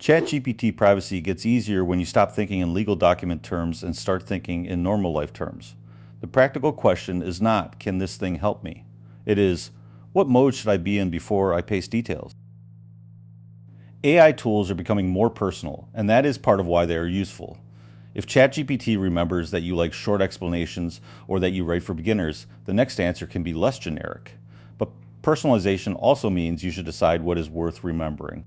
ChatGPT privacy gets easier when you stop thinking in legal document terms and start thinking in normal life terms. The practical question is not, can this thing help me? It is, what mode should I be in before I paste details? AI tools are becoming more personal, and that is part of why they are useful. If ChatGPT remembers that you like short explanations or that you write for beginners, the next answer can be less generic. But personalization also means you should decide what is worth remembering.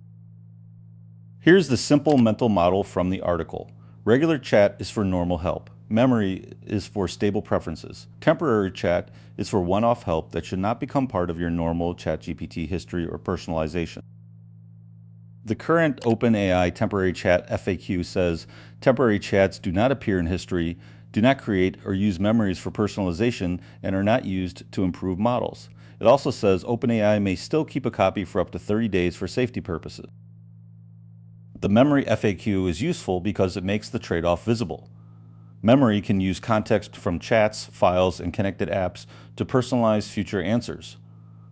Here's the simple mental model from the article. Regular chat is for normal help. Memory is for stable preferences. Temporary chat is for one-off help that should not become part of your normal ChatGPT history or personalization. The current OpenAI temporary chat FAQ says, temporary chats do not appear in history, do not create or use memories for personalization, and are not used to improve models. It also says OpenAI may still keep a copy for up to 30 days for safety purposes. The memory FAQ is useful because it makes the trade-off visible. Memory can use context from chats, files, and connected apps to personalize future answers.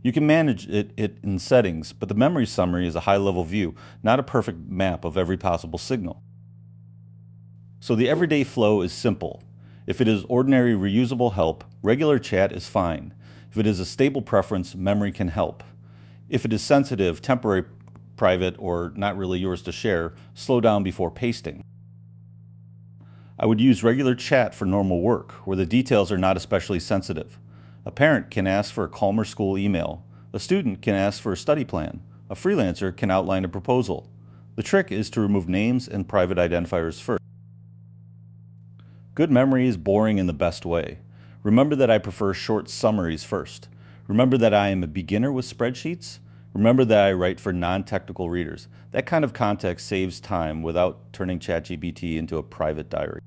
You can manage it in settings, but the memory summary is a high-level view, not a perfect map of every possible signal. So the everyday flow is simple. If it is ordinary reusable help, regular chat is fine. If it is a stable preference, memory can help. If it is sensitive, temporary, private, or not really yours to share, slow down before pasting. I would use regular chat for normal work, where the details are not especially sensitive. A parent can ask for a calmer school email. A student can ask for a study plan. A freelancer can outline a proposal. The trick is to remove names and private identifiers first. Good memory is boring in the best way. Remember that I prefer short summaries first. Remember that I am a beginner with spreadsheets. Remember that I write for non-technical readers. That kind of context saves time without turning ChatGPT into a private diary.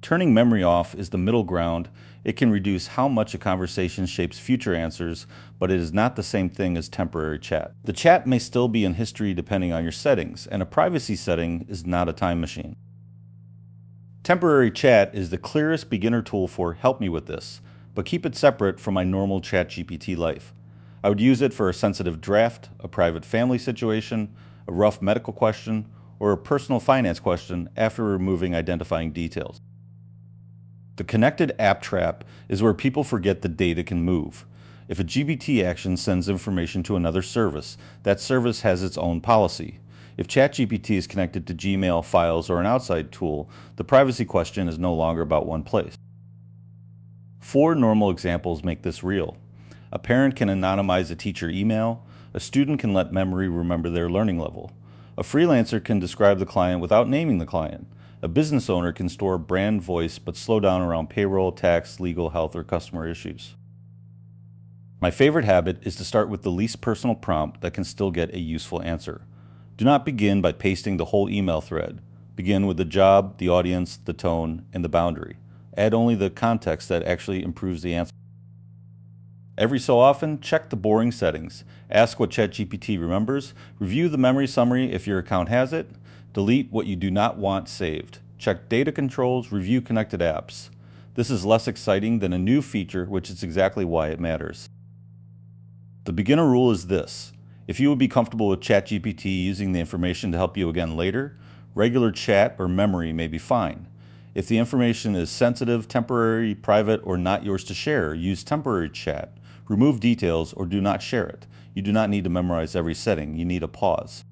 Turning memory off is the middle ground. It can reduce how much a conversation shapes future answers, but it is not the same thing as temporary chat. The chat may still be in history depending on your settings, and a privacy setting is not a time machine. Temporary chat is the clearest beginner tool for help me with this, but keep it separate from my normal ChatGPT life. I would use it for a sensitive draft, a private family situation, a rough medical question, or a personal finance question after removing identifying details. The connected app trap is where people forget the data can move. If a GPT action sends information to another service, that service has its own policy. If ChatGPT is connected to Gmail, files, or an outside tool, the privacy question is no longer about one place. 4 normal examples make this real. A parent can anonymize a teacher email. A student can let memory remember their learning level. A freelancer can describe the client without naming the client. A business owner can store brand voice but slow down around payroll, tax, legal, health, or customer issues. My favorite habit is to start with the least personal prompt that can still get a useful answer. Do not begin by pasting the whole email thread. Begin with the job, the audience, the tone, and the boundary. Add only the context that actually improves the answer. Every so often, check the boring settings. Ask what ChatGPT remembers. Review the memory summary if your account has it. Delete what you do not want saved. Check data controls, review connected apps. This is less exciting than a new feature, which is exactly why it matters. The beginner rule is this. If you would be comfortable with ChatGPT using the information to help you again later, regular chat or memory may be fine. If the information is sensitive, temporary, private, or not yours to share, use temporary chat. Remove details or do not share it. You do not need to memorize every setting. You need a pause.